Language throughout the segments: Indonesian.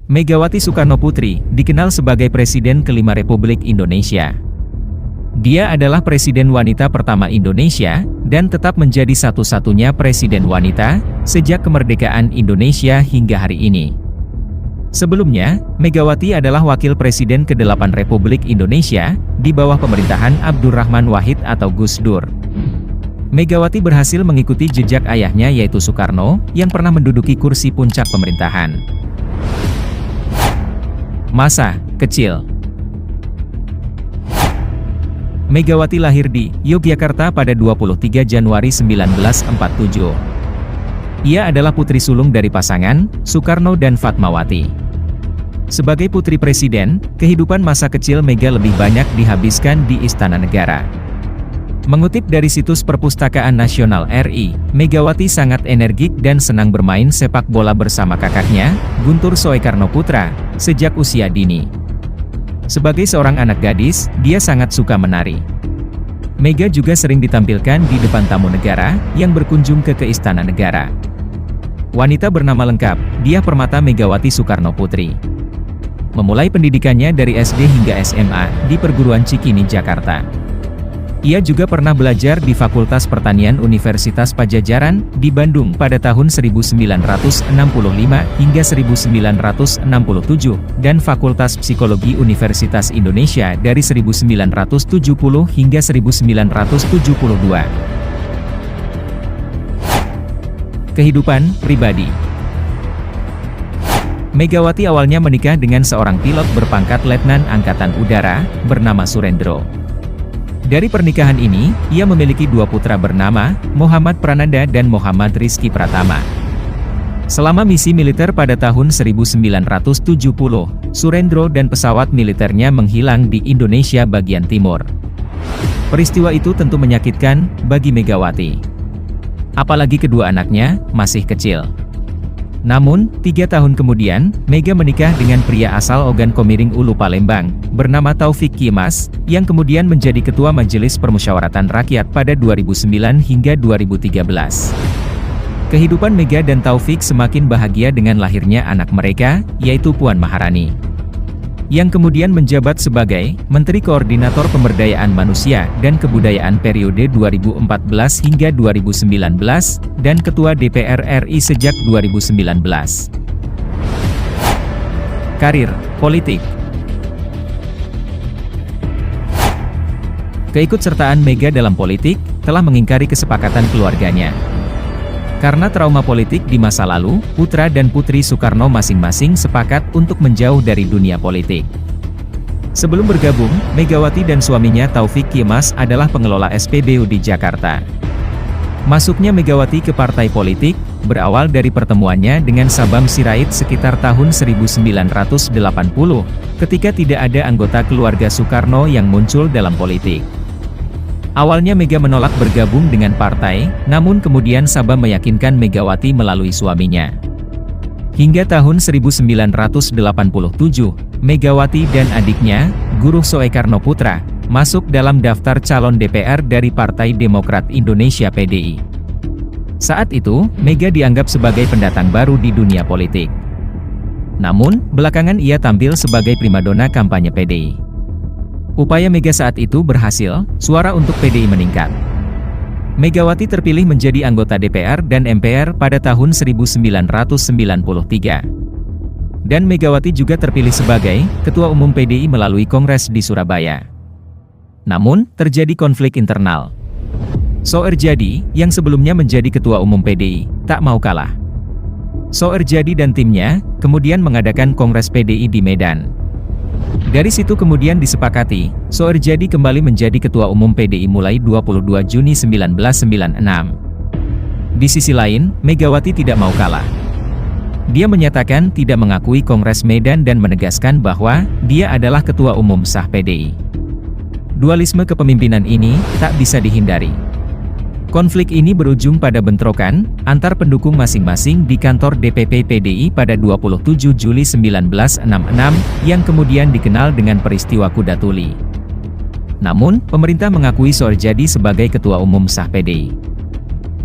Megawati Soekarnoputri dikenal sebagai Presiden kelima Republik Indonesia. Dia adalah presiden wanita pertama Indonesia, dan tetap menjadi satu-satunya presiden wanita, sejak kemerdekaan Indonesia hingga hari ini. Sebelumnya, Megawati adalah wakil presiden ke-8 Republik Indonesia, di bawah pemerintahan Abdurrahman Wahid atau Gus Dur. Megawati berhasil mengikuti jejak ayahnya yaitu Soekarno, yang pernah menduduki kursi puncak pemerintahan. Masa kecil. Megawati lahir di Yogyakarta pada 23 Januari 1947. Ia adalah putri sulung dari pasangan Soekarno dan Fatmawati. Sebagai putri presiden, kehidupan masa kecil Mega lebih banyak dihabiskan di Istana Negara. Mengutip dari situs Perpustakaan Nasional RI, Megawati sangat energik dan senang bermain sepak bola bersama kakaknya, Guntur Soekarnoputra, sejak usia dini. Sebagai seorang anak gadis, dia sangat suka menari. Mega juga sering ditampilkan di depan tamu negara, yang berkunjung ke Istana Negara. Wanita bernama lengkap, Diah Permata Megawati Soekarnoputri. Memulai pendidikannya dari SD hingga SMA, di Perguruan Cikini, Jakarta. Ia juga pernah belajar di Fakultas Pertanian Universitas Padjadjaran, di Bandung pada tahun 1965 hingga 1967, dan Fakultas Psikologi Universitas Indonesia dari 1970 hingga 1972. Kehidupan pribadi. Megawati awalnya menikah dengan seorang pilot berpangkat Letnan Angkatan Udara, bernama Surendro. Dari pernikahan ini, ia memiliki dua putra bernama Muhammad Prananda dan Muhammad Rizky Pratama. Selama misi militer pada tahun 1970, Surendro dan pesawat militernya menghilang di Indonesia bagian timur. Peristiwa itu tentu menyakitkan bagi Megawati. Apalagi kedua anaknya masih kecil. Namun, 3 tahun kemudian, Mega menikah dengan pria asal Ogan Komiring Ulu Palembang, bernama Taufik Kimas, yang kemudian menjadi Ketua Majelis Permusyawaratan Rakyat pada 2009 hingga 2013. Kehidupan Mega dan Taufik semakin bahagia dengan lahirnya anak mereka, yaitu Puan Maharani, yang kemudian menjabat sebagai Menteri Koordinator Pemberdayaan Manusia dan Kebudayaan periode 2014 hingga 2019, dan Ketua DPR RI sejak 2019. Karir politik. Keikutsertaan Mega dalam politik telah mengingkari kesepakatan keluarganya. Karena trauma politik di masa lalu, putra dan putri Soekarno masing-masing sepakat untuk menjauh dari dunia politik. Sebelum bergabung, Megawati dan suaminya Taufik Kimas adalah pengelola SPBU di Jakarta. Masuknya Megawati ke partai politik, berawal dari pertemuannya dengan Sabam Sirait sekitar tahun 1980, ketika tidak ada anggota keluarga Soekarno yang muncul dalam politik. Awalnya Mega menolak bergabung dengan partai, namun kemudian Sabam meyakinkan Megawati melalui suaminya. Hingga tahun 1987, Megawati dan adiknya, Guruh Soekarnoputra, masuk dalam daftar calon DPR dari Partai Demokrat Indonesia (PDI). Saat itu, Mega dianggap sebagai pendatang baru di dunia politik. Namun, belakangan ia tampil sebagai primadona kampanye PDI. Upaya Mega saat itu berhasil, suara untuk PDI meningkat. Megawati terpilih menjadi anggota DPR dan MPR pada tahun 1993. Dan Megawati juga terpilih sebagai Ketua Umum PDI melalui Kongres di Surabaya. Namun, terjadi konflik internal. Soerdiadi, yang sebelumnya menjadi Ketua Umum PDI, tak mau kalah. Soerdiadi dan timnya, kemudian mengadakan Kongres PDI di Medan. Dari situ kemudian disepakati, Soerdiadi kembali menjadi Ketua Umum PDI mulai 22 Juni 1996. Di sisi lain, Megawati tidak mau kalah. Dia menyatakan tidak mengakui Kongres Medan dan menegaskan bahwa dia adalah Ketua Umum sah PDI. Dualisme kepemimpinan ini tak bisa dihindari. Konflik ini berujung pada bentrokan antar pendukung masing-masing di kantor DPP PDI pada 27 Juli 1966, yang kemudian dikenal dengan peristiwa Kuda Tuli. Namun, pemerintah mengakui Soerdiadi sebagai Ketua Umum sah PDI.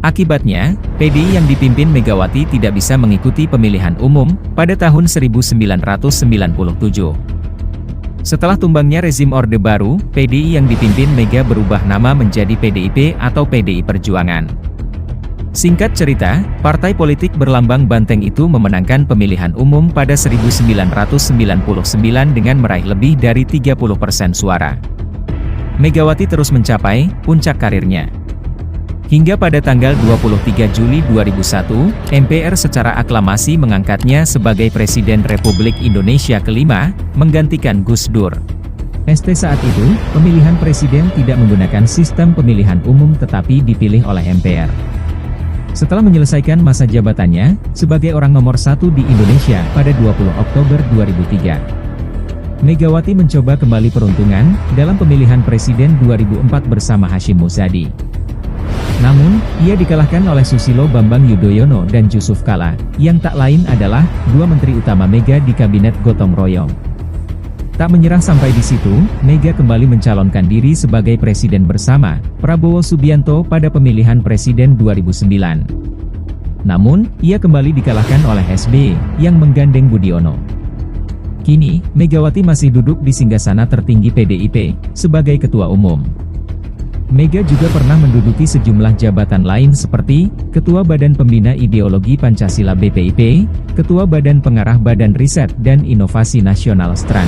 Akibatnya, PDI yang dipimpin Megawati tidak bisa mengikuti pemilihan umum pada tahun 1997. Setelah tumbangnya rezim Orde Baru, PDI yang dipimpin Mega berubah nama menjadi PDIP atau PDI Perjuangan. Singkat cerita, partai politik berlambang banteng itu memenangkan pemilihan umum pada 1999 dengan meraih lebih dari 30% suara. Megawati terus mencapai puncak karirnya. Hingga pada tanggal 23 Juli 2001, MPR secara aklamasi mengangkatnya sebagai Presiden Republik Indonesia kelima, menggantikan Gus Dur. Saat itu, pemilihan presiden tidak menggunakan sistem pemilihan umum tetapi dipilih oleh MPR. Setelah menyelesaikan masa jabatannya, sebagai orang nomor 1 di Indonesia pada 20 Oktober 2003. Megawati mencoba kembali peruntungan, dalam pemilihan presiden 2004 bersama Hashim Muzadi. Namun, ia dikalahkan oleh Susilo Bambang Yudhoyono dan Jusuf Kalla, yang tak lain adalah dua menteri utama Mega di kabinet gotong royong. Tak menyerah sampai di situ, Mega kembali mencalonkan diri sebagai presiden bersama Prabowo Subianto pada pemilihan presiden 2009. Namun, ia kembali dikalahkan oleh SBY, yang menggandeng Budiono. Kini, Megawati masih duduk di singgasana tertinggi PDIP, sebagai ketua umum. Mega juga pernah menduduki sejumlah jabatan lain seperti Ketua Badan Pembina Ideologi Pancasila BPIP, Ketua Badan Pengarah Badan Riset dan Inovasi Nasional STRAN.